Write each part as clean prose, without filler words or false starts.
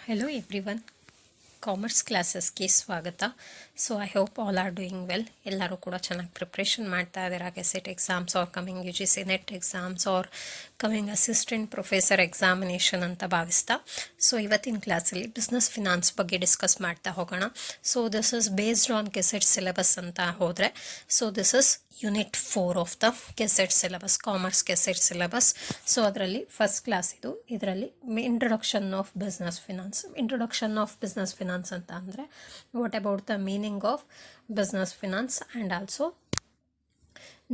Hello everyone, commerce ಕ್ಲಾಸಸ್ಗೆ ಸ್ವಾಗತ. So I hope all are doing well. ಎಲ್ಲರೂ ಕೂಡ ಚೆನ್ನಾಗಿ ಪ್ರಿಪ್ರೇಷನ್ ಮಾಡ್ತಾ ಇದ್ದಾರೆ. Gazette exams are coming U G C net exams are coming assistant professor examination ಅಂತ ಭಾವಿಸ್ತಾ so ಇವತ್ತಿನ ಕ್ಲಾಸಲ್ಲಿ ಬಿಸ್ನೆಸ್ ಫಿನಾನ್ಸ್ ಬಗ್ಗೆ ಡಿಸ್ಕಸ್ ಮಾಡ್ತಾ ಹೋಗೋಣ. So this is based on ಗೆಸೆಟ್ ಸಿಲೆಬಸ್ ಅಂತ ಹೋದರೆ so this is unit 4 of the ಗೆಸೆಟ್ ಸಿಲೆಬಸ್, ಕಾಮರ್ಸ್ ಗೆಸೆಟ್ ಸಿಲೆಬಸ್. ಸೊ ಅದರಲ್ಲಿ ಫಸ್ಟ್ ಕ್ಲಾಸ್ ಇದು. ಇದರಲ್ಲಿ introduction of business finance. Introduction of business finance ಅಂತ ಅಂದರೆ what about the meaning of business finance and also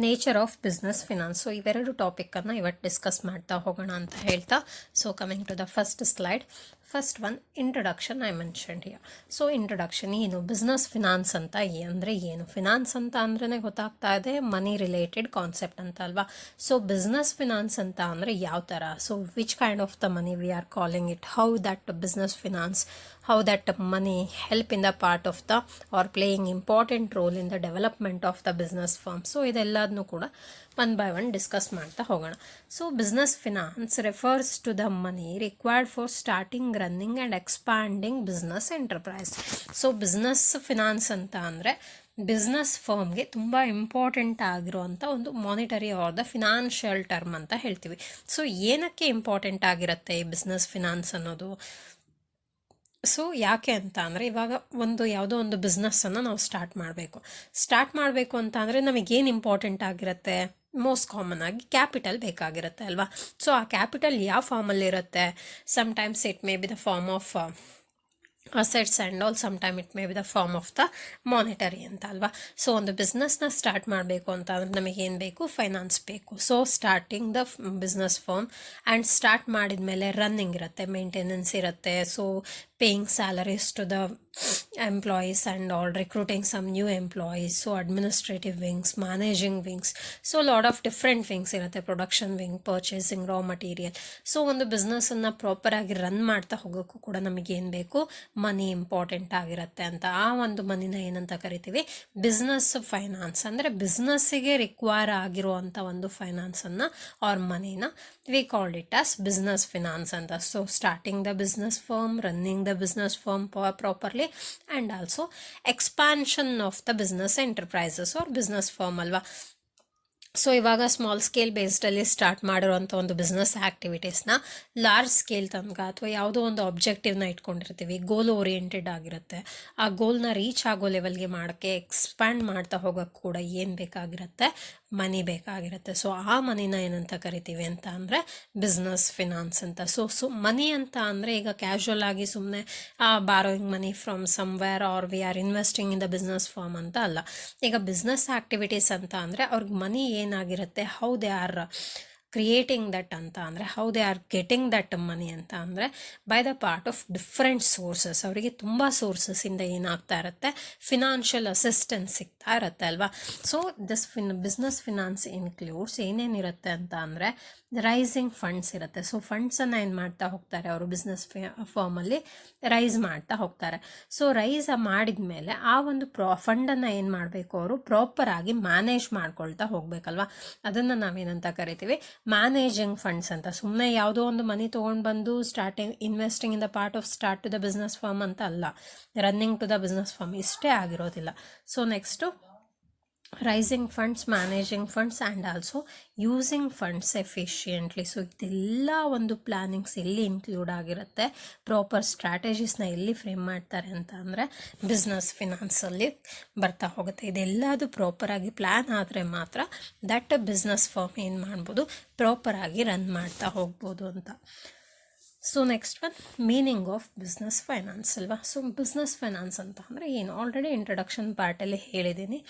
nature of business finance. So ಇವೆರಡು ಟಾಪಿಕನ್ನು ಇವತ್ತು ಡಿಸ್ಕಸ್ ಮಾಡ್ತಾ ಹೋಗೋಣ ಅಂತ ಹೇಳ್ತಾ so coming to the first slide. First one introduction I mentioned here. So introduction ಏನು, ಬಿಸ್ನೆಸ್ ಫಿನಾನ್ಸ್ ಅಂತ ಅಂದರೆ ಏನು? ಫಿನಾನ್ಸ್ ಅಂತ ಅಂದ್ರೇ ಗೊತ್ತಾಗ್ತಾ ಇದೆ ಮನಿ ರಿಲೇಟೆಡ್ ಕಾನ್ಸೆಪ್ಟ್ ಅಂತ ಅಲ್ವಾ. ಸೊ ಬಿಸ್ನೆಸ್ ಫಿನಾನ್ಸ್ ಅಂತ ಅಂದರೆ ಯಾವ ಥರ, so which kind of the money V are calling it, how that business finance, how that money help in the part of the or playing important role in the development of the business firm. So ಇದೆಲ್ಲದನ್ನು ಕೂಡ one by one discuss ಮಾಡ್ತಾ ಹೋಗೋಣ. So business finance refers to the money required for starting, running and expanding business enterprise. So business finance ಅಂತ ಅಂದರೆ business ಫರ್ಮ್ಗೆ ತುಂಬ important ಆಗಿರುವಂಥ ಒಂದು monetary or the financial term ಅಂತ ಹೇಳ್ತೀವಿ. ಸೊ ಏನಕ್ಕೆ ಇಂಪಾರ್ಟೆಂಟ್ ಆಗಿರುತ್ತೆ ಈ ಬಿಸ್ನೆಸ್ ಫಿನಾನ್ಸ್ ಅನ್ನೋದು? ಸೊ ಯಾಕೆ ಅಂತ ಅಂದರೆ ಇವಾಗ ಯಾವುದೋ ಒಂದು ಬಿಸ್ನೆಸ್ಸನ್ನು ನಾವು ಸ್ಟಾರ್ಟ್ ಮಾಡಬೇಕು ಅಂತ ಅಂದರೆ ನಮಗೇನು ಇಂಪಾರ್ಟೆಂಟ್ ಆಗಿರುತ್ತೆ? ಮೋಸ್ಟ್ ಕಾಮನ್ ಆಗಿ ಕ್ಯಾಪಿಟಲ್ ಬೇಕಾಗಿರುತ್ತೆ ಅಲ್ವಾ. ಸೊ ಆ ಕ್ಯಾಪಿಟಲ್ ಯಾವ ಫಾರ್ಮಲ್ಲಿರುತ್ತೆ? Sometimes it may be the form of assets and all, some time it may be the form of the monetary ಅಂತ ಅಲ್ವಾ. ಸೊ ಒಂದು ಬಿಸ್ನೆಸ್ನ ಸ್ಟಾರ್ಟ್ ಮಾಡಬೇಕು ಅಂತ ಅಂದರೆ ನಮಗೇನು ಬೇಕು? ಫೈನಾನ್ಸ್ ಬೇಕು. So starting the business firm and start ಮಾಡಿದ ಮೇಲೆ ರನ್ನಿಂಗ್ ಇರುತ್ತೆ, ಮೇಂಟೆನೆನ್ಸ್ ಇರುತ್ತೆ. So paying salaries to the employees and all, recruiting some new employees, so administrative wings, managing wings, so lot of different wings ಇರುತ್ತೆ, production wing, purchasing, raw material. So ಒಂದು ಬಿಸ್ನೆಸ್ಸನ್ನು ಪ್ರಾಪರಾಗಿ run ಮಾಡ್ತಾ ಹೋಗೋಕ್ಕೂ ಕೂಡ ನಮಗೇನು ಬೇಕು? ಮನಿ important ಆಗಿರುತ್ತೆ ಅಂತ. ಆ ಒಂದು ಮನಿನ ಏನಂತ ಕರಿತೀವಿ? Business finance. ಅಂದರೆ ಬಿಸ್ನೆಸ್ಸಿಗೆ ರಿಕ್ವೈರ್ ಆಗಿರುವಂಥ ಒಂದು ಫೈನಾನ್ಸನ್ನು ಆರ್ ಮನಿನ we called it as business finance ಅಂತ. So starting the business firm, running the business firm properly and also expansion of the business enterprises or business firm ಅಲ್ವಾ. ಸೊ ಇವಾಗ small scale ಬೇಸ್ಡಲ್ಲಿ start ಮಾಡಿರುವಂಥ ಒಂದು business ಆ್ಯಕ್ಟಿವಿಟೀಸ್ನ large scale ತನಕ ಅಥವಾ ಯಾವುದೋ ಒಂದು ಆಬ್ಜೆಕ್ಟಿವ್ನ ಇಟ್ಕೊಂಡಿರ್ತೀವಿ, ಗೋಲ್ ಓರಿಯೆಂಟೆಡ್ ಆಗಿರುತ್ತೆ. ಆ ಗೋಲ್ನ ರೀಚ್ ಆಗೋ ಲೆವೆಲ್ಗೆ ಮಾಡೋಕ್ಕೆ, ಎಕ್ಸ್ಪ್ಯಾಂಡ್ ಮಾಡ್ತಾ ಹೋಗೋಕ್ಕೆ ಕೂಡ ಏನು ಬೇಕಾಗಿರುತ್ತೆ? ಮನಿ ಬೇಕಾಗಿರುತ್ತೆ. ಸೊ ಆ ಮನಿನ ಏನಂತ ಕರಿತೀವಿ ಅಂತ ಅಂದರೆ ಬಿಸ್ನೆಸ್ ಫಿನಾನ್ಸ್ ಅಂತ. ಸೊ ಮನಿ ಅಂತ ಅಂದರೆ ಈಗ ಕ್ಯಾಶುವಲ್ ಆಗಿ ಸುಮ್ಮನೆ borrowing money from somewhere or we are investing in the business firm ಅಂತ ಅಲ್ಲ. ಈಗ ಬಿಸ್ನೆಸ್ ಆ್ಯಕ್ಟಿವಿಟೀಸ್ ಅಂತ ಅಂದರೆ ಅವ್ರಿಗೆ ಮನಿ ಏನಾಗಿರುತ್ತೆ, how they are creating that ಅಂತ ಅಂದರೆ, how they are getting that money ಅಂತ ಅಂದರೆ by the part of different sources. ಅವರಿಗೆ ತುಂಬ ಸೋರ್ಸಸ್ಸಿಂದ ಏನಾಗ್ತಾ ಇರುತ್ತೆ? ಫಿನಾನ್ಷಿಯಲ್ ಅಸಿಸ್ಟೆನ್ಸ್ ಸಿಗ್ತಾ ಇರುತ್ತೆ ಅಲ್ವಾ. So this business finance includes ಏನೇನಿರುತ್ತೆ ಅಂತ ಅಂದರೆ ರೈಸಿಂಗ್ ಫಂಡ್ಸ್ ಇರುತ್ತೆ. ಸೊ ಫಂಡ್ಸನ್ನು ಏನು ಮಾಡ್ತಾ ಹೋಗ್ತಾರೆ ಅವರು? ಬಿಸ್ನೆಸ್ ಫಾರ್ಮಲ್ಲಿ ರೈಸ್ ಮಾಡ್ತಾ ಹೋಗ್ತಾರೆ. ಸೊ ರೈಸ್ ಮಾಡಿದ ಮೇಲೆ ಆ ಒಂದು ಫಂಡನ್ನು ಏನು ಮಾಡಬೇಕು? ಅವರು ಪ್ರಾಪರಾಗಿ ಮ್ಯಾನೇಜ್ ಮಾಡ್ಕೊಳ್ತಾ ಹೋಗ್ಬೇಕಲ್ವಾ. ಅದನ್ನು ನಾವೇನಂತ ಕರಿತೀವಿ? ಮ್ಯಾನೇಜಿಂಗ್ ಫಂಡ್ಸ್ ಅಂತ. ಸುಮ್ಮನೆ ಯಾವುದೋ ಒಂದು ಮನಿ ತೊಗೊಂಡು ಬಂದು investing in the part of start to the business firm ಅಂತ ಅಲ್ಲ, running to the business firm ಇಷ್ಟೇ ಆಗಿರೋದಿಲ್ಲ. So next raising funds, managing funds and also using funds efficiently. So ಇದೆಲ್ಲ ಒಂದು ಪ್ಲ್ಯಾನಿಂಗ್ಸ್ ಎಲ್ಲಿ ಇನ್ಕ್ಲೂಡ್ ಆಗಿರುತ್ತೆ? ಪ್ರಾಪರ್ ಸ್ಟ್ರಾಟಜೀಸ್ನ ಎಲ್ಲಿ ಫ್ರೇಮ್ ಮಾಡ್ತಾರೆ ಅಂತ ಅಂದರೆ ಬಿಸ್ನೆಸ್ ಫಿನಾನ್ಸಲ್ಲಿ ಬರ್ತಾ ಹೋಗುತ್ತೆ. ಇದೆಲ್ಲದು ಪ್ರಾಪರಾಗಿ ಪ್ಲ್ಯಾನ್ ಆದರೆ ಮಾತ್ರ ದಟ್ ಬಿಸ್ನೆಸ್ ಫರ್ಮ್ ಏನು ಮಾಡ್ಬೋದು? ಪ್ರಾಪರಾಗಿ ರನ್ ಮಾಡ್ತಾ ಹೋಗ್ಬೋದು ಅಂತ. So next one meaning of business finance ಅಲ್ವಾ. ಸೊ ಬಿಸ್ನೆಸ್ ಫೈನಾನ್ಸ್ ಅಂತ ಅಂದರೆ ಏನು? ಆಲ್ರೆಡಿ ಇಂಟ್ರಡಕ್ಷನ್ ಪಾರ್ಟಲ್ಲಿ ಹೇಳಿದ್ದೀನಿ,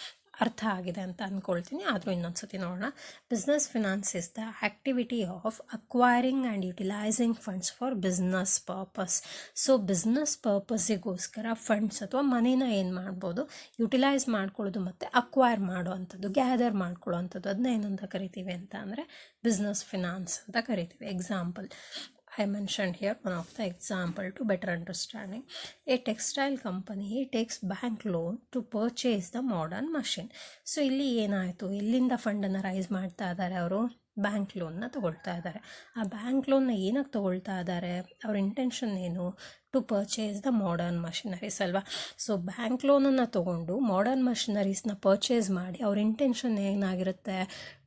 ಅರ್ಥ ಆಗಿದೆ ಅಂತ ಅಂದ್ಕೊಳ್ತೀನಿ. ಆದರೂ ಇನ್ನೊಂದ್ಸತಿ ನೋಡೋಣ. Business finance is the activity of acquiring and utilising funds for business purpose. So business ಪರ್ಪಸ್ಸಿಗೋಸ್ಕರ ಫಂಡ್ಸ್ ಅಥವಾ ಮನಿನ ಏನು ಮಾಡ್ಬೋದು? ಯುಟಿಲೈಸ್ ಮಾಡ್ಕೊಳ್ಳೋದು ಮತ್ತು ಅಕ್ವೈರ್ ಮಾಡುವಂಥದ್ದು, ಗ್ಯಾದರ್ ಮಾಡ್ಕೊಳ್ಳೋವಂಥದ್ದು. ಅದನ್ನ ಏನಂತ ಕರಿತೀವಿ ಅಂತ ಅಂದರೆ ಬಿಸ್ನೆಸ್ ಫಿನಾನ್ಸ್ ಅಂತ ಕರಿತೀವಿ. Example I mentioned here one of the example to better understanding. A textile company takes bank loan to purchase the modern machine. So ಇಲ್ಲಿ ಏನಾಯಿತು? ಎಲ್ಲಿಂದ ಫಂಡನ್ನು ರೈಸ್ ಮಾಡ್ತಾ ಇದ್ದಾರೆ ಅವರು? ಬ್ಯಾಂಕ್ ಲೋನ್ನ ತಗೊಳ್ತಾ ಇದ್ದಾರೆ. ಆ ಬ್ಯಾಂಕ್ ಲೋನ್ನ ಏನಕ್ಕೆ ತಗೊಳ್ತಾ ಇದ್ದಾರೆ, ಅವ್ರ ಇಂಟೆನ್ಷನ್ ಏನು, to purchase the modern machineries ಅಲ್ವಾ. ಸೊ ಬ್ಯಾಂಕ್ ಲೋನನ್ನು ತೊಗೊಂಡು ಮಾಡರ್ನ್ ಮಷಿನರೀಸ್ನ ಪರ್ಚೇಸ್ ಮಾಡಿ ಅವ್ರ ಇಂಟೆನ್ಷನ್ ಏನಾಗಿರುತ್ತೆ,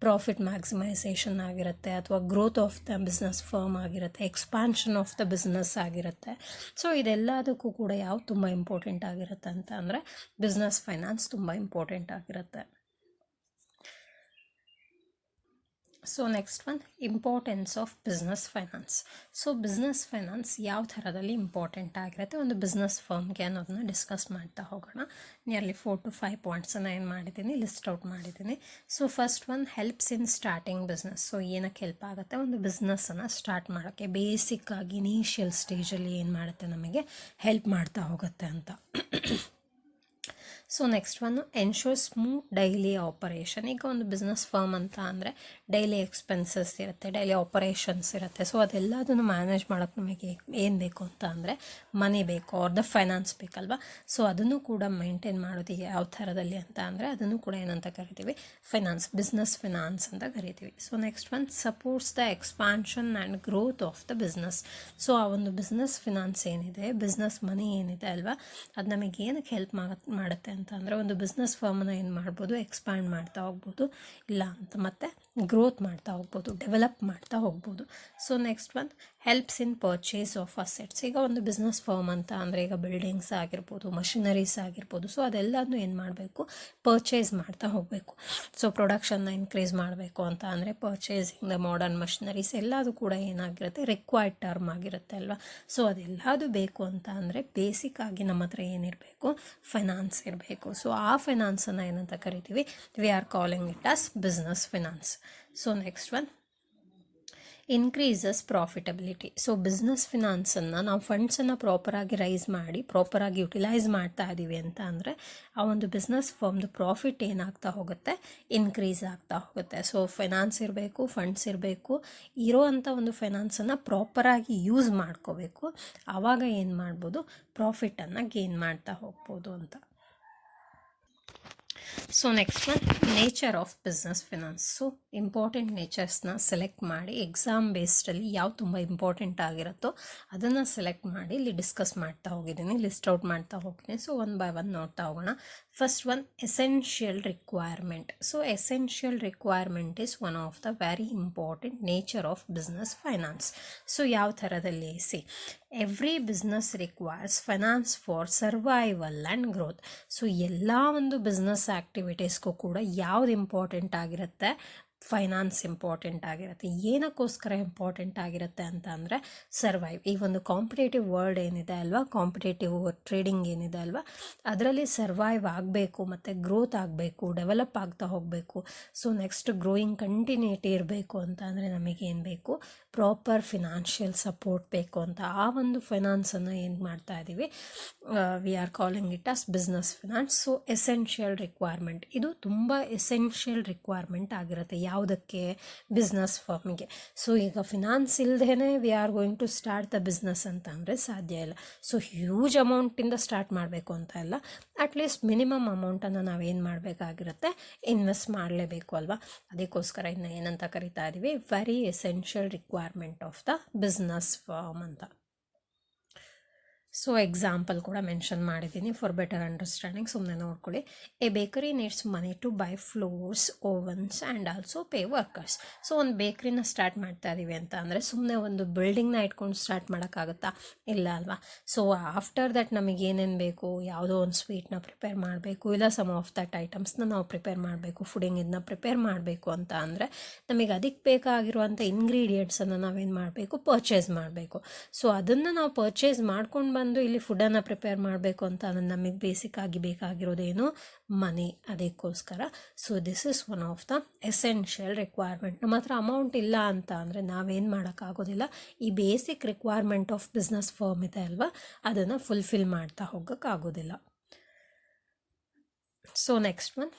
ಪ್ರಾಫಿಟ್ ಮ್ಯಾಕ್ಸಿಮೈಸೇಷನ್ ಆಗಿರುತ್ತೆ, ಅಥವಾ growth of the business firm ಆಗಿರುತ್ತೆ, ಎಕ್ಸ್ಪಾನ್ಷನ್ ಆಫ್ ದ ಬಿಸ್ನೆಸ್ ಆಗಿರುತ್ತೆ. ಸೊ ಇದೆಲ್ಲದಕ್ಕೂ ಕೂಡ ಯಾವ್ದು ತುಂಬ ಇಂಪಾರ್ಟೆಂಟ್ ಆಗಿರುತ್ತೆ ಅಂತ ಅಂದರೆ ಬಿಸ್ನೆಸ್ ಫೈನಾನ್ಸ್ ತುಂಬ ಇಂಪಾರ್ಟೆಂಟ್ ಆಗಿರುತ್ತೆ. So next one, importance of business finance. So business finance ಯಾವ ಥರದಲ್ಲಿ ಇಂಪಾರ್ಟೆಂಟ್ ಆಗಿರುತ್ತೆ ಒಂದು ಬಿಸ್ನೆಸ್ ಫರ್ಮ್ಗೆ ಅನ್ನೋದನ್ನ ಡಿಸ್ಕಸ್ ಮಾಡ್ತಾ ಹೋಗೋಣ. ನಿಯರ್ಲಿ 4 to 5 ಪಾಯಿಂಟ್ಸನ್ನು ಏನು ಮಾಡಿದ್ದೀನಿ, ಲಿಸ್ಟ್ ಔಟ್ ಮಾಡಿದ್ದೀನಿ. So first one, helps in starting business. So ಏನಕ್ಕೆ ಹೆಲ್ಪ್ ಆಗುತ್ತೆ, ಒಂದು ಬಿಸ್ನೆಸ್ಸನ್ನು ಸ್ಟಾರ್ಟ್ ಮಾಡೋಕ್ಕೆ ಬೇಸಿಕ್ಕಾಗಿ ಇನಿಷಿಯಲ್ ಸ್ಟೇಜಲ್ಲಿ ಏನು ಮಾಡುತ್ತೆ, ನಮಗೆ ಹೆಲ್ಪ್ ಮಾಡ್ತಾ ಹೋಗುತ್ತೆ ಅಂತ. So next one, ensure smooth daily operation. ಈಗ ಒಂದು ಬಿಸ್ನೆಸ್ ಫರ್ಮ್ ಅಂತ ಅಂದರೆ ಡೈಲಿ ಎಕ್ಸ್ಪೆನ್ಸಸ್ ಇರುತ್ತೆ, ಡೈಲಿ ಆಪರೇಷನ್ಸ್ ಇರುತ್ತೆ. ಸೊ ಅದೆಲ್ಲದನ್ನು ಮ್ಯಾನೇಜ್ ಮಾಡೋಕ್ಕೆ ನಮಗೆ ಏನು ಬೇಕು ಅಂತ ಅಂದರೆ ಮನಿ ಬೇಕು, ಆರ್ ದ ಫೈನಾನ್ಸ್ ಬೇಕಲ್ವಾ. ಸೊ ಅದನ್ನು ಕೂಡ ಮೇಂಟೈನ್ ಮಾಡೋದು ಯಾವ ಥರದಲ್ಲಿ ಅಂತ ಅಂದರೆ ಅದನ್ನು ಕೂಡ ಏನಂತ ಕರಿತೀವಿ, ಫೈನಾನ್ಸ್, ಬಿಸ್ನೆಸ್ ಫೈನಾನ್ಸ್ ಅಂತ ಕರಿತೀವಿ. So next one, supports the expansion and growth of the business. So ಆ ಒಂದು ಬಿಸ್ನೆಸ್ ಫಿನಾನ್ಸ್ ಏನಿದೆ, ಬಿಸ್ನೆಸ್ ಮನಿ ಏನಿದೆ ಅಲ್ವಾ, ಅದು ನಮಗೆ ಏನಕ್ಕೆ ಹೆಲ್ಪ್ ಮಾಡುತ್ತೆ ಅಂತ ಅಂದರೆ ಒಂದು ಬಿಸ್ನೆಸ್ ಫರ್ಮನ್ನು ಏನು ಮಾಡ್ಬೋದು, ಎಕ್ಸ್ಪ್ಯಾಂಡ್ ಮಾಡ್ತಾ ಹೋಗ್ಬೋದು, ಇಲ್ಲ ಅಂತ ಮತ್ತು ಗ್ರೋತ್ ಮಾಡ್ತಾ ಹೋಗ್ಬೋದು, ಡೆವಲಪ್ ಮಾಡ್ತಾ ಹೋಗ್ಬೋದು. So next one, helps in purchase of assets. ಈಗ ಒಂದು ಬಿಸ್ನೆಸ್ ಫರ್ಮ್ ಅಂತ ಅಂದರೆ ಈಗ ಬಿಲ್ಡಿಂಗ್ಸ್ ಆಗಿರ್ಬೋದು, ಮಷಿನರೀಸ್ ಆಗಿರ್ಬೋದು. ಸೊ ಅದೆಲ್ಲದನ್ನು ಏನು ಮಾಡಬೇಕು, ಪರ್ಚೇಸ್ ಮಾಡ್ತಾ ಹೋಗಬೇಕು. ಸೊ ಪ್ರೊಡಕ್ಷನ್ನ ಇನ್ಕ್ರೀಸ್ ಮಾಡಬೇಕು ಅಂತ ಅಂದರೆ ಪರ್ಚೇಸಿಂಗ್ ದ ಮಾಡರ್ನ್ ಮಷಿನರೀಸ್ ಎಲ್ಲದು ಕೂಡ ಏನಾಗಿರುತ್ತೆ, ರಿಕ್ವೈರ್ಡ್ ಟರ್ಮ್ ಆಗಿರುತ್ತೆ ಅಲ್ವಾ. ಸೊ ಅದೆಲ್ಲದು ಬೇಕು ಅಂತ ಅಂದರೆ ಬೇಸಿಕ್ ಆಗಿ ನಮ್ಮ ಹತ್ರ ಏನಿರಬೇಕು, ಫೈನಾನ್ಸ್ ಇರಬೇಕು. ಸೊ ಆ ಫೈನಾನ್ಸನ್ನು ಏನಂತ ಕರಿತೀವಿ, we are calling it as business finance. So next one, increases profitability. So business ಫಿನಾನ್ಸನ್ನು ನಾವು ಫಂಡ್ಸನ್ನು ಪ್ರಾಪರಾಗಿ ರೈಸ್ ಮಾಡಿ ಪ್ರಾಪರಾಗಿ ಯುಟಿಲೈಸ್ ಮಾಡ್ತಾ ಇದ್ದೀವಿ ಅಂತ ಅಂದರೆ ಆ ಒಂದು ಬಿಸ್ನೆಸ್ ಫರ್ಮ್ದು ಪ್ರಾಫಿಟ್ ಏನಾಗ್ತಾ ಹೋಗುತ್ತೆ, ಇನ್ಕ್ರೀಸ್ ಆಗ್ತಾ ಹೋಗುತ್ತೆ. ಸೊ ಫೈನಾನ್ಸ್ ಇರಬೇಕು, ಫಂಡ್ಸ್ ಇರಬೇಕು, ಇರೋವಂಥ ಒಂದು ಫೈನಾನ್ಸನ್ನು ಪ್ರಾಪರಾಗಿ ಯೂಸ್ ಮಾಡ್ಕೋಬೇಕು. ಆವಾಗ ಏನು ಮಾಡ್ಬೋದು, ಪ್ರಾಫಿಟನ್ನು ಗೇನ್ ಮಾಡ್ತಾ ಹೋಗ್ಬೋದು ಅಂತ. So next one, nature of business finance. So important ನೇಚರ್ಸ್ನ ಸೆಲೆಕ್ಟ್ ಮಾಡಿ ಎಕ್ಸಾಮ್ ಬೇಸ್ಡಲ್ಲಿ ಯಾವ ತುಂಬ ಇಂಪಾರ್ಟೆಂಟ್ ಆಗಿರುತ್ತೋ ಅದನ್ನು ಸೆಲೆಕ್ಟ್ ಮಾಡಿ ಇಲ್ಲಿ ಡಿಸ್ಕಸ್ ಮಾಡ್ತಾ ಹೋಗಿದ್ದೀನಿ, ಲಿಸ್ಟ್ ಔಟ್ ಮಾಡ್ತಾ ಹೋಗ್ತೀನಿ. ಸೊ ಒನ್ ಬೈ ಒನ್ ನೋಡ್ತಾ ಹೋಗೋಣ. First one, essential requirement. So essential requirement is one of the very important nature of business finance. So ಯಾವ ಥರದಲ್ಲಿ, every business requires finance for survival and growth. So ಎಲ್ಲ ಒಂದು business ಆ್ಯಕ್ಟಿವಿಟೀಸ್ಗೂ ಕೂಡ ಯಾವ್ದು important ಆಗಿರುತ್ತೆ, finance important ಆಗಿರುತ್ತೆ. ಏನಕ್ಕೋಸ್ಕರ important ಆಗಿರುತ್ತೆ ಅಂತ ಅಂದರೆ ಸರ್ವೈವ್. ಈ ಒಂದು ಕಾಂಪಿಟೇಟಿವ್ ವರ್ಲ್ಡ್ ಏನಿದೆ ಅಲ್ವಾ, ಕಾಂಪಿಟೇಟಿವ್ ಟ್ರೇಡಿಂಗ್ ಏನಿದೆ ಅಲ್ವಾ, ಅದರಲ್ಲಿ ಸರ್ವೈವ್ ಆಗಬೇಕು ಮತ್ತು ಗ್ರೋತ್ ಆಗಬೇಕು, ಡೆವಲಪ್ ಆಗ್ತಾ ಹೋಗಬೇಕು. ಸೊ ನೆಕ್ಸ್ಟ್ ಗ್ರೋಯಿಂಗ್ ಕಂಟಿನ್ಯೂಟಿ ಇರಬೇಕು ಅಂತ ಅಂದರೆ ನಮಗೇನು ಬೇಕು, ಪ್ರಾಪರ್ ಫಿನಾನ್ಷಿಯಲ್ ಸಪೋರ್ಟ್ ಬೇಕು ಅಂತ ಆ ಒಂದು ಫೈನಾನ್ಸನ್ನು ಏನು ಮಾಡ್ತಾ ಇದ್ದೀವಿ, we are calling it as business finance. So essential requirement, ಇದು ತುಂಬ ಎಸೆನ್ಷಿಯಲ್ ರಿಕ್ವೈರ್ಮೆಂಟ್ ಆಗಿರುತ್ತೆ. ಯಾವುದಕ್ಕೆ, ಬಿಸ್ನೆಸ್ ಫರ್ಮಿಗೆ. ಸೊ ಈಗ ಫಿನಾನ್ಸ್ ಇಲ್ಲದೇ we are going to start the business ಅಂತ ಅಂದರೆ ಸಾಧ್ಯ ಇಲ್ಲ. ಸೊ ಹ್ಯೂಜ್ ಅಮೌಂಟಿಂದ ಸ್ಟಾರ್ಟ್ ಮಾಡಬೇಕು ಅಂತ ಇಲ್ಲ, ಅಟ್ಲೀಸ್ಟ್ ಮಿನಿಮಮ್ ಅಮೌಂಟನ್ನು ನಾವೇನು ಮಾಡಬೇಕಾಗಿರುತ್ತೆ, ಇನ್ವೆಸ್ಟ್ ಮಾಡಲೇಬೇಕು ಅಲ್ವಾ. ಅದಕ್ಕೋಸ್ಕರ ಇನ್ನು ಏನಂತ ಕರಿತಾ ಇದ್ದೀವಿ, very essential requirement of the business firm ಅಂತ. ಸೊ ಎಕ್ಸಾಂಪಲ್ ಕೂಡ ಮೆನ್ಷನ್ ಮಾಡಿದ್ದೀನಿ ಫಾರ್ ಬೆಟರ್ ಅಂಡರ್ಸ್ಟ್ಯಾಂಡಿಂಗ್, ಸುಮ್ಮನೆ ನೋಡ್ಕೊಳ್ಳಿ. A bakery needs money to buy flours, ovens and also pay workers. So ಒಂದು ಬೇಕ್ರಿನ ಸ್ಟಾರ್ಟ್ ಮಾಡ್ತಾ ಇದ್ದೀವಿ ಅಂತ ಅಂದರೆ ಸುಮ್ಮನೆ ಒಂದು ಬಿಲ್ಡಿಂಗ್ನ ಇಟ್ಕೊಂಡು ಸ್ಟಾರ್ಟ್ ಮಾಡೋಕ್ಕಾಗುತ್ತಾ, ಇಲ್ಲ ಅಲ್ವಾ. ಸೊ ಆಫ್ಟರ್ ದಟ್ ನಮಗೆ ಏನೇನು ಬೇಕು, ಯಾವುದೋ ಒಂದು ಸ್ವೀಟ್ನ ಪ್ರಿಪೇರ್ ಮಾಡಬೇಕು, ಇಲ್ಲ ಸಮ್ ಆಫ್ ದಟ್ ಐಟಮ್ಸ್ನ ನಾವು ಪ್ರಿಪೇರ್ ಮಾಡಬೇಕು, ಫುಡಿಂಗ್ ಇದನ್ನ ಪ್ರಿಪೇರ್ ಮಾಡಬೇಕು ಅಂತ ಅಂದರೆ ನಮಗೆ ಅದಕ್ಕೆ ಬೇಕಾಗಿರುವಂಥ ಇಂಗ್ರೀಡಿಯೆಂಟ್ಸನ್ನು ನಾವೇನು ಮಾಡಬೇಕು, ಪರ್ಚೇಸ್ ಮಾಡಬೇಕು. ಸೊ ಅದನ್ನು ನಾವು ಪರ್ಚೇಸ್ ಮಾಡ್ಕೊಂಡು ಬಂದು ಇಲ್ಲಿ ಫುಡ್ಡನ್ನು ಪ್ರಿಪೇರ್ ಮಾಡಬೇಕು ಅಂತ ಅಂದರೆ ನಮಗೆ ಬೇಸಿಕ್ಕಾಗಿ ಬೇಕಾಗಿರೋದೇನು, ಮನಿ. ಅದಕ್ಕೋಸ್ಕರ so this is one of the essential requirement. ನಮ್ಮ ಹತ್ರ ಅಮೌಂಟ್ ಇಲ್ಲ ಅಂತ ಅಂದರೆ ನಾವೇನು ಮಾಡೋಕ್ಕಾಗೋದಿಲ್ಲ, ಈ basic requirement of business firm ಇದೆ ಅಲ್ವಾ, ಅದನ್ನು ಫುಲ್ಫಿಲ್ ಮಾಡ್ತಾ ಹೋಗೋಕ್ಕಾಗೋದಿಲ್ಲ. So next one,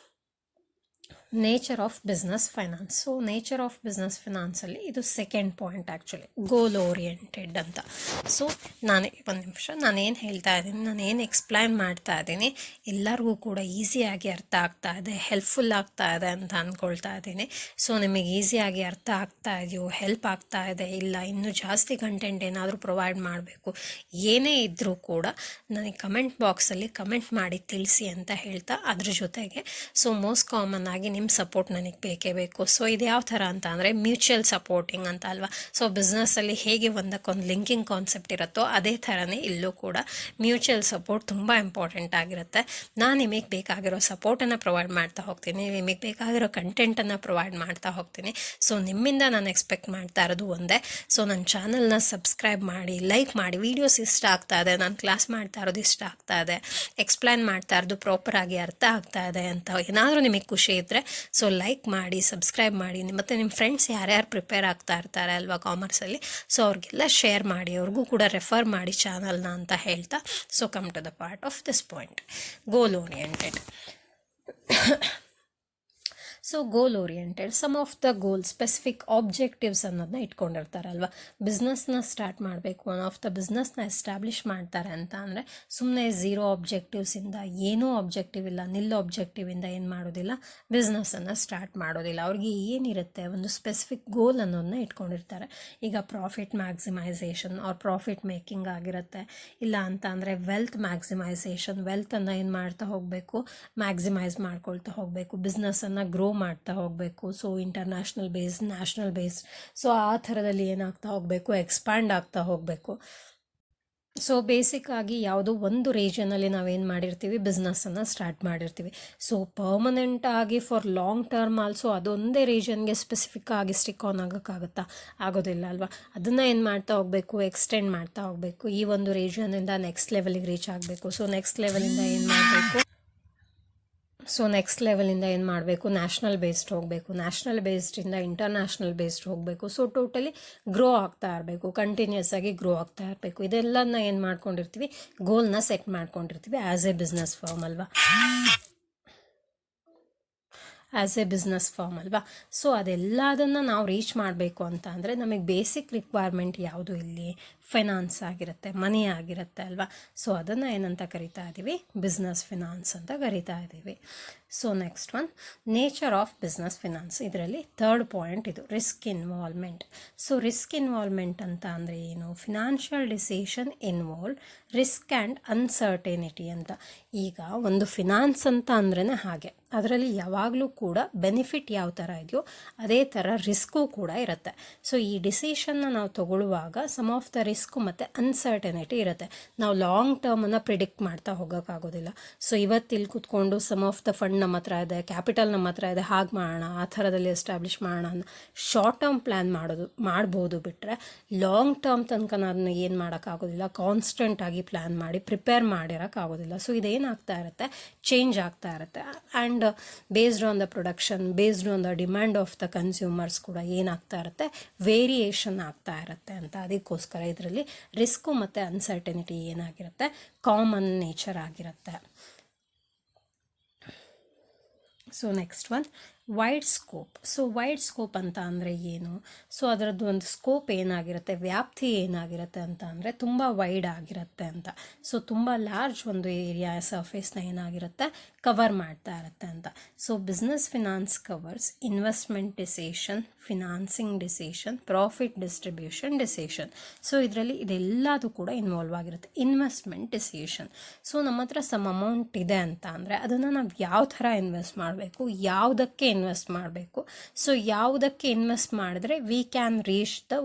nature of business finance. So nature of business ಫೈನಾನ್ಸಲ್ಲಿ ಇದು second point actually, goal oriented ಅಂತ. ಸೊ ಒಂದು ನಿಮಿಷ, ನಾನೇನು ಹೇಳ್ತಾ ಇದ್ದೀನಿ, ನಾನೇನು ಎಕ್ಸ್ಪ್ಲೈನ್ ಮಾಡ್ತಾ ಇದ್ದೀನಿ ಎಲ್ಲರಿಗೂ ಕೂಡ ಈಸಿಯಾಗಿ ಅರ್ಥ ಆಗ್ತಾ ಇದೆ, ಹೆಲ್ಪ್ಫುಲ್ ಆಗ್ತಾ ಇದೆ ಅಂತ ಅಂದ್ಕೊಳ್ತಾ ಇದ್ದೀನಿ. ಸೊ ನಿಮಗೆ ಈಸಿಯಾಗಿ ಅರ್ಥ ಆಗ್ತಾ ಇದೆಯೋ, ಹೆಲ್ಪ್ ಆಗ್ತಾ ಇದೆ, ಇಲ್ಲ ಇನ್ನೂ ಜಾಸ್ತಿ ಕಂಟೆಂಟ್ ಏನಾದರೂ ಪ್ರೊವೈಡ್ ಮಾಡಬೇಕು, ಏನೇ ಇದ್ದರೂ ಕೂಡ ನನಗೆ ಕಮೆಂಟ್ ಬಾಕ್ಸಲ್ಲಿ ಕಮೆಂಟ್ ಮಾಡಿ ತಿಳಿಸಿ ಅಂತ ಹೇಳ್ತಾ, ಅದ್ರ ಜೊತೆಗೆ ಸೊ ಮೋಸ್ಟ್ ಕಾಮನ್ ಆಗಿ ನಿಮ್ಮ ಸಪೋರ್ಟ್ ನನಗೆ ಬೇಕೇ ಬೇಕು. ಸೊ ಇದು ಯಾವ ಥರ ಅಂತ ಅಂದರೆ ಮ್ಯೂಚುವಲ್ ಸಪೋರ್ಟಿಂಗ್ ಅಂತ ಅಲ್ವಾ. ಸೊ ಬಿಸ್ನೆಸ್ಸಲ್ಲಿ ಹೇಗೆ ಒಂದಕ್ಕೊಂದು ಲಿಂಕಿಂಗ್ ಕಾನ್ಸೆಪ್ಟ್ ಇರುತ್ತೋ ಅದೇ ಥರನೇ ಇಲ್ಲೂ ಕೂಡ ಮ್ಯೂಚುವಲ್ ಸಪೋರ್ಟ್ ತುಂಬ ಇಂಪಾರ್ಟೆಂಟ್ ಆಗಿರುತ್ತೆ. ನಾನು ನಿಮಗೆ ಬೇಕಾಗಿರೋ ಸಪೋರ್ಟನ್ನು ಪ್ರೊವೈಡ್ ಮಾಡ್ತಾ ಹೋಗ್ತೀನಿ, ನಿಮಗೆ ಬೇಕಾಗಿರೋ ಕಂಟೆಂಟನ್ನು ಪ್ರೊವೈಡ್ ಮಾಡ್ತಾ ಹೋಗ್ತೀನಿ. ಸೊ ನಿಮ್ಮಿಂದ ನಾನು ಎಕ್ಸ್ಪೆಕ್ಟ್ ಮಾಡ್ತಾ ಇರೋದು ಒಂದೇ, ಸೊ ನನ್ನ ಚಾನಲ್ನ ಸಬ್ಸ್ಕ್ರೈಬ್ ಮಾಡಿ, ಲೈಕ್ ಮಾಡಿ. ವೀಡಿಯೋಸ್ ಇಷ್ಟ ಆಗ್ತಾ ಇದೆ, ನಾನು ಕ್ಲಾಸ್ ಮಾಡ್ತಾ ಇರೋದು ಇಷ್ಟ ಆಗ್ತಾ ಇದೆ, ಎಕ್ಸ್ಪ್ಲೈನ್ ಮಾಡ್ತಾ ಇರೋದು ಪ್ರಾಪರಾಗಿ ಅರ್ಥ ಆಗ್ತಾ ಇದೆ ಅಂತ ಏನಾದರೂ ನಿಮಗೆ ಖುಷಿ ಇದ್ದರೆ ಸೊ ಲೈಕ್ ಮಾಡಿ, ಸಬ್ಸ್ಕ್ರೈಬ್ ಮಾಡಿ. ಮತ್ತು ನಿಮ್ಮ ಫ್ರೆಂಡ್ಸ್ ಯಾರ್ಯಾರು ಪ್ರಿಪೇರ್ ಆಗ್ತಾ ಇರ್ತಾರೆ ಅಲ್ವಾ ಕಾಮರ್ಸಲ್ಲಿ, ಸೊ ಅವ್ರಿಗೆಲ್ಲ ಶೇರ್ ಮಾಡಿ, ಅವ್ರಿಗೂ ಕೂಡ ರೆಫರ್ ಮಾಡಿ ಚಾನಲ್ನ ಅಂತ ಹೇಳ್ತಾ, so come to the part of this point, goal oriented. So goal oriented, some of the goal specific objectives ಅನ್ನೋದನ್ನ ಇಟ್ಕೊಂಡಿರ್ತಾರಲ್ವ. ಬಿಸ್ನೆಸ್ನ ಸ್ಟಾರ್ಟ್ ಮಾಡಬೇಕು, ಒನ್ ಆಫ್ ದ ಬಿಸ್ನೆಸ್ನ ಎಸ್ಟಾಬ್ಲಿಷ್ ಮಾಡ್ತಾರೆ ಅಂತ ಅಂದರೆ ಸುಮ್ಮನೆ ಝೀರೋ ಆಬ್ಜೆಕ್ಟಿವ್ಸಿಂದ, ಏನೂ ಆಬ್ಜೆಕ್ಟಿವ್ ಇಲ್ಲ, ನಿಲ್ ಆಬ್ಜೆಕ್ಟಿವಿಂದ ಏನು ಮಾಡೋದಿಲ್ಲ, ಬಿಸ್ನೆಸ್ಸನ್ನು ಸ್ಟಾರ್ಟ್ ಮಾಡೋದಿಲ್ಲ. ಅವ್ರಿಗೆ ಏನಿರುತ್ತೆ, ಒಂದು ಸ್ಪೆಸಿಫಿಕ್ ಗೋಲ್ ಅನ್ನೋದನ್ನ ಇಟ್ಕೊಂಡಿರ್ತಾರೆ. ಈಗ profit maximisation or profit making ಆಗಿರುತ್ತೆ, ಇಲ್ಲ ಅಂತ ಅಂದರೆ ವೆಲ್ತ್ ಮ್ಯಾಕ್ಸಿಮೈಸೇಷನ್, ವೆಲ್ತನ್ನು ಏನು ಮಾಡ್ತಾ ಹೋಗಬೇಕು, ಮ್ಯಾಕ್ಸಿಮೈಸ್ ಮಾಡ್ಕೊಳ್ತಾ ಹೋಗಬೇಕು, ಬಿಸ್ನೆಸ್ಸನ್ನು ಗ್ರೋ ಮಾಡ್ತಾ ಹೋಗಬೇಕು. So international base, national base, so ಆ ಥರದಲ್ಲಿ ಏನಾಗ್ತಾ ಹೋಗಬೇಕು, ಎಕ್ಸ್ಪ್ಯಾಂಡ್ ಆಗ್ತಾ ಹೋಗಬೇಕು. ಸೊ ಬೇಸಿಕ್ಕಾಗಿ ಯಾವುದೋ ಒಂದು ರೀಜನಲ್ಲಿ ನಾವೇನು ಮಾಡಿರ್ತೀವಿ, ಬಿಸ್ನೆಸ್ಸನ್ನು ಸ್ಟಾರ್ಟ್ ಮಾಡಿರ್ತೀವಿ. ಸೊ ಪರ್ಮನೆಂಟಾಗಿ ಫಾರ್ ಲಾಂಗ್ ಟರ್ಮ್ ಆಲ್ಸೋ ಅದೊಂದೇ ರೀಜನ್ಗೆ ಸ್ಪೆಸಿಫಿಕ್ ಆಗಿ ಸ್ಟಿಕ್ ಆನ್ ಆಗೋಕ್ಕಾಗುತ್ತಾ, ಆಗೋದಿಲ್ಲ ಅಲ್ವಾ. ಅದನ್ನು ಏನು ಮಾಡ್ತಾ ಹೋಗಬೇಕು, ಎಕ್ಸ್ಟೆಂಡ್ ಮಾಡ್ತಾ ಹೋಗಬೇಕು. ಈ ಒಂದು ರೀಜನಿಂದ ನೆಕ್ಸ್ಟ್ ಲೆವೆಲಿಗೆ ರೀಚ್ ಆಗಬೇಕು. ಸೊ ನೆಕ್ಸ್ಟ್ ಲೆವೆಲಿಂದ ಏನು ಮಾಡಬೇಕು, ಏನು ಮಾಡಬೇಕು, ನ್ಯಾಷನಲ್ ಬೇಸ್ಡ್ ಹೋಗಬೇಕು, ನ್ಯಾಷನಲ್ ಬೇಸ್ಡಿಂದ ಇಂಟರ್ನ್ಯಾಷನಲ್ ಬೇಸ್ಡ್ ಹೋಗಬೇಕು. ಸೊ ಟೋಟಲಿ ಗ್ರೋ ಆಗ್ತಾ ಇರಬೇಕು, ಕಂಟಿನ್ಯೂಸ್ ಆಗಿ ಗ್ರೋ ಆಗ್ತಾ ಇರಬೇಕು. ಇದೆಲ್ಲನ ಏನು ಮಾಡ್ಕೊಂಡಿರ್ತೀವಿ, ಗೋಲ್ನ ಸೆಟ್ ಮಾಡ್ಕೊಂಡಿರ್ತೀವಿ ಆ್ಯಸ್ ಎ ಬಿಸ್ನೆಸ್ ಫರ್ಮ್ ಅಲ್ವಾ, ಅಲ್ವಾ. ಸೊ ಅದೆಲ್ಲದನ್ನು ನಾವು ರೀಚ್ ಮಾಡಬೇಕು ಅಂತ ಅಂದರೆ ನಮಗೆ ಬೇಸಿಕ್ ರಿಕ್ವೈರ್ಮೆಂಟ್ ಯಾವುದು ಇಲ್ಲಿ, ಫೈನಾನ್ಸ್ ಆಗಿರುತ್ತೆ, ಮನಿ ಆಗಿರುತ್ತೆ ಅಲ್ವಾ. ಸೊ ಅದನ್ನು ಏನಂತ ಕರಿತಾ ಇದ್ದೀವಿ, ಬಿಸ್ನೆಸ್ ಫಿನಾನ್ಸ್ ಅಂತ ಕರಿತಾ ಇದ್ದೀವಿ. So next one, nature of business finance. ಇದರಲ್ಲಿ ಥರ್ಡ್ ಪಾಯಿಂಟ್ ಇದು, risk involvement. So risk involvement ಅಂತ ಅಂದರೆ ಏನು, financial decision involve risk and uncertainty ಅಂತ. ಈಗ ಒಂದು ಫಿನಾನ್ಸ್ ಅಂತ ಅಂದ್ರೇ ಹಾಗೆ, ಅದರಲ್ಲಿ ಯಾವಾಗಲೂ ಕೂಡ ಬೆನಿಫಿಟ್ ಯಾವ ಥರ ಇದೆಯೋ ಅದೇ ಥರ ರಿಸ್ಕು ಕೂಡ ಇರುತ್ತೆ. ಸೊ ಈ ಡಿಸಿಷನ್ನ ನಾವು ತಗೊಳ್ಳುವಾಗ ಸಮ್ ಆಫ್ ದ ರಿಸ್ಕು ಮತ್ತು ಅನ್ಸರ್ಟೆನಿಟಿ ಇರುತ್ತೆ. ನಾವು ಲಾಂಗ್ ಟರ್ಮನ್ನು ಪ್ರಿಡಿಕ್ಟ್ ಮಾಡ್ತಾ ಹೋಗೋಕ್ಕಾಗೋದಿಲ್ಲ. ಸೊ ಇವತ್ತಿಲ್ಲಿ ಕೂತ್ಕೊಂಡು ಸಮ್ ಆಫ್ ದ ಫಂಡ್ ನಮ್ಮ ಹತ್ರ ಇದೆ, ಕ್ಯಾಪಿಟಲ್ ನಮ್ಮ ಹತ್ರ ಇದೆ, ಹಾಗೆ ಮಾಡೋಣ, ಆ ಥರದಲ್ಲಿ ಎಸ್ಟಾಬ್ಲಿಷ್ ಮಾಡೋಣ ಅನ್ನೋ ಶಾರ್ಟ್ ಟರ್ಮ್ ಪ್ಲ್ಯಾನ್ ಮಾಡ್ಬೋದು ಬಿಟ್ಟರೆ ಲಾಂಗ್ ಟರ್ಮ್ ತನಕ ಅದನ್ನು ಏನು ಮಾಡೋಕ್ಕಾಗೋದಿಲ್ಲ, ಕಾನ್ಸ್ಟೆಂಟಾಗಿ ಪ್ಲ್ಯಾನ್ ಮಾಡಿ ಪ್ರಿಪೇರ್ ಮಾಡಿರೋಕ್ಕಾಗೋದಿಲ್ಲ. ಸೊ ಇದೇನಾಗ್ತಾ ಇರುತ್ತೆ, ಚೇಂಜ್ ಆಗ್ತಾ ಇರುತ್ತೆ. And based on the production, based on the demand of the consumers ಕೂಡ ಏನಾಗ್ತಾ ಇರುತ್ತೆ, ವೇರಿಯೇಷನ್ ಆಗ್ತಾ ಇರುತ್ತೆ ಅಂತ. ಅದಕ್ಕೋಸ್ಕರ ಇದರಲ್ಲಿ ರಿಸ್ಕು ಮತ್ತು ಅನ್ಸರ್ಟೆನಿಟಿ ಏನಾಗಿರುತ್ತೆ, ಕಾಮನ್ ನೇಚರ್ ಆಗಿರುತ್ತೆ. So next one, wide scope. So wide scope ಅಂತ ಅಂದರೆ ಏನು, ಸೊ ಅದರದ್ದು ಒಂದು ಸ್ಕೋಪ್ ಏನಾಗಿರುತ್ತೆ, ವ್ಯಾಪ್ತಿ ಏನಾಗಿರುತ್ತೆ ಅಂತ ಅಂದರೆ ತುಂಬ ವೈಡ್ ಆಗಿರುತ್ತೆ ಅಂತ. ಸೊ ತುಂಬ ಲಾರ್ಜ್ ಒಂದು ಏರಿಯಾ ಸರ್ಫೇಸ್ನ ಏನಾಗಿರುತ್ತೆ, ಕವರ್ ಮಾಡ್ತಾ ಇರುತ್ತೆ ಅಂತ. So business finance covers investment decision, financing decision, profit distribution decision. So ಇದರಲ್ಲಿ ಇದೆಲ್ಲದೂ ಕೂಡ ಇನ್ವಾಲ್ವ್ ಆಗಿರುತ್ತೆ. ಇನ್ವೆಸ್ಟ್ಮೆಂಟ್ ಡಿಸಿಷನ್, ಸೊ ನಮ್ಮ ಹತ್ರ ಸಮ್ ಅಮೌಂಟ್ ಇದೆ ಅಂತ ಅಂದರೆ ಅದನ್ನು ನಾವು ಯಾವ ಥರ ಇನ್ವೆಸ್ಟ್ ಮಾಡಬೇಕು, ಯಾವುದಕ್ಕೆ ಇನ್ವೆಸ್ಟ್ ಮಾಡಬೇಕು, ಸೊ ಯಾವುದಕ್ಕೆ ಇನ್ವೆಸ್ಟ್ ಮಾಡಿದ್ರೆ we can reach the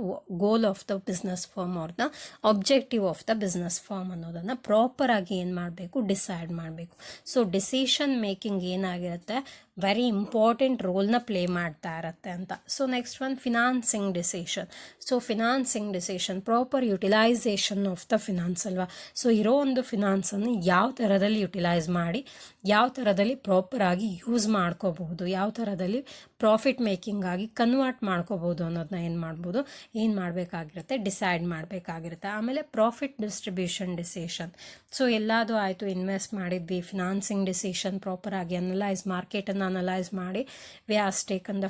goal of the business firm or the objective of the business firm ಅನ್ನೋದನ್ನು ಪ್ರಾಪರಾಗಿ ಏನು ಮಾಡಬೇಕು, ಡಿಸೈಡ್ ಮಾಡಬೇಕು. ಸೊ ಡಿಸಿಷನ್ ಮೇಕಿಂಗ್ ಏನಾಗಿರುತ್ತೆ, ವೆರಿ ಇಂಪಾರ್ಟೆಂಟ್ ರೋಲ್ನ ಪ್ಲೇ ಮಾಡ್ತಾ ಇರುತ್ತೆ ಅಂತ. So next one, financing decision. So financing decision, proper utilisation of the finance ಅಲ್ವಾ. ಸೊ ಇರೋ ಒಂದು ಫಿನಾನ್ಸನ್ನು ಯಾವ ಥರದಲ್ಲಿ ಯುಟಿಲೈಸ್ ಮಾಡಿ ಯಾವ ಥರದಲ್ಲಿ ಪ್ರಾಪರಾಗಿ ಯೂಸ್ ಮಾಡ್ಕೋಬಹುದು, ಯಾವ ಥರದಲ್ಲಿ ಪ್ರಾಫಿಟ್ ಮೇಕಿಂಗ್ ಆಗಿ ಕನ್ವರ್ಟ್ ಮಾಡ್ಕೋಬೋದು ಅನ್ನೋದನ್ನ ಏನು ಮಾಡಬೇಕಾಗಿರುತ್ತೆ, ಡಿಸೈಡ್ ಮಾಡಬೇಕಾಗಿರುತ್ತೆ. ಆಮೇಲೆ ಪ್ರಾಫಿಟ್ ಡಿಸ್ಟ್ರಿಬ್ಯೂಷನ್ ಡಿಸಿಷನ್. ಸೊ ಎಲ್ಲದೂ ಆಯಿತು, ಇನ್ವೆಸ್ಟ್ ಮಾಡಿದ್ವಿ, ಫಿನಾನ್ಸಿಂಗ್ ಡಿಸಿಷನ್ ಪ್ರಾಪರಾಗಿ ಮಾರ್ಕೆಟನ್ನು ಅನಲೈಸ್ ಮಾಡಿ we has taken the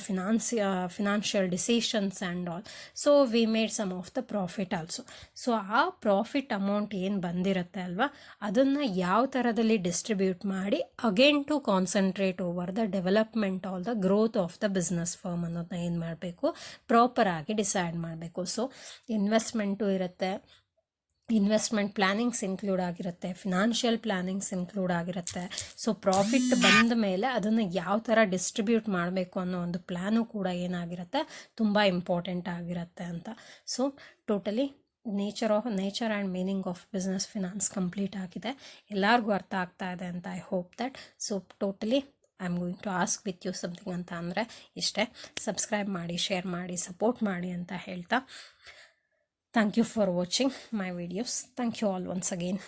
financial decisions and all. So we made some of the profit also. So ಆ ಪ್ರಾಫಿಟ್ ಅಮೌಂಟ್ ಏನು ಬಂದಿರುತ್ತೆ ಅಲ್ವಾ, ಅದನ್ನು ಯಾವ ಥರದಲ್ಲಿ ಡಿಸ್ಟ್ರಿಬ್ಯೂಟ್ ಮಾಡಿ again to concentrate over the development all the growth of the business firm ಅನ್ನೋದನ್ನ ಏನು ಮಾಡಬೇಕು, ಪ್ರಾಪರಾಗಿ ಡಿಸೈಡ್ ಮಾಡಬೇಕು. ಸೊ ಇನ್ವೆಸ್ಟ್ಮೆಂಟು ಇರುತ್ತೆ, ಇನ್ವೆಸ್ಟ್ಮೆಂಟ್ ಪ್ಲ್ಯಾನಿಂಗ್ಸ್ ಇನ್ಕ್ಲೂಡ್ ಆಗಿರುತ್ತೆ, ಫಿನಾನ್ಷಿಯಲ್ ಪ್ಲ್ಯಾನಿಂಗ್ಸ್ ಇನ್ಕ್ಲೂಡ್ ಆಗಿರುತ್ತೆ. ಸೊ ಪ್ರಾಫಿಟ್ ಬಂದ ಮೇಲೆ ಅದನ್ನು ಯಾವ ಥರ ಡಿಸ್ಟ್ರಿಬ್ಯೂಟ್ ಮಾಡಬೇಕು ಅನ್ನೋ ಒಂದು ಪ್ಲ್ಯಾನು ಕೂಡ ಏನಾಗಿರುತ್ತೆ, ತುಂಬ ಇಂಪಾರ್ಟೆಂಟ್ ಆಗಿರುತ್ತೆ ಅಂತ. So totally nature and meaning of business finance complete ಆಗಿದೆ, ಎಲ್ಲರಿಗೂ ಅರ್ಥ ಆಗ್ತಾ ಇದೆ ಅಂತ I hope that. So totally I am going to ask with you something ಅಂತ ಅಂದರೆ ಇಷ್ಟೇ. ಸಬ್ಸ್ಕ್ರೈಬ್ ಮಾಡಿ, ಶೇರ್ ಮಾಡಿ, ಸಪೋರ್ಟ್ ಮಾಡಿ ಅಂತ ಹೇಳ್ತಾ, thank you for watching my videos. Thank you all once again.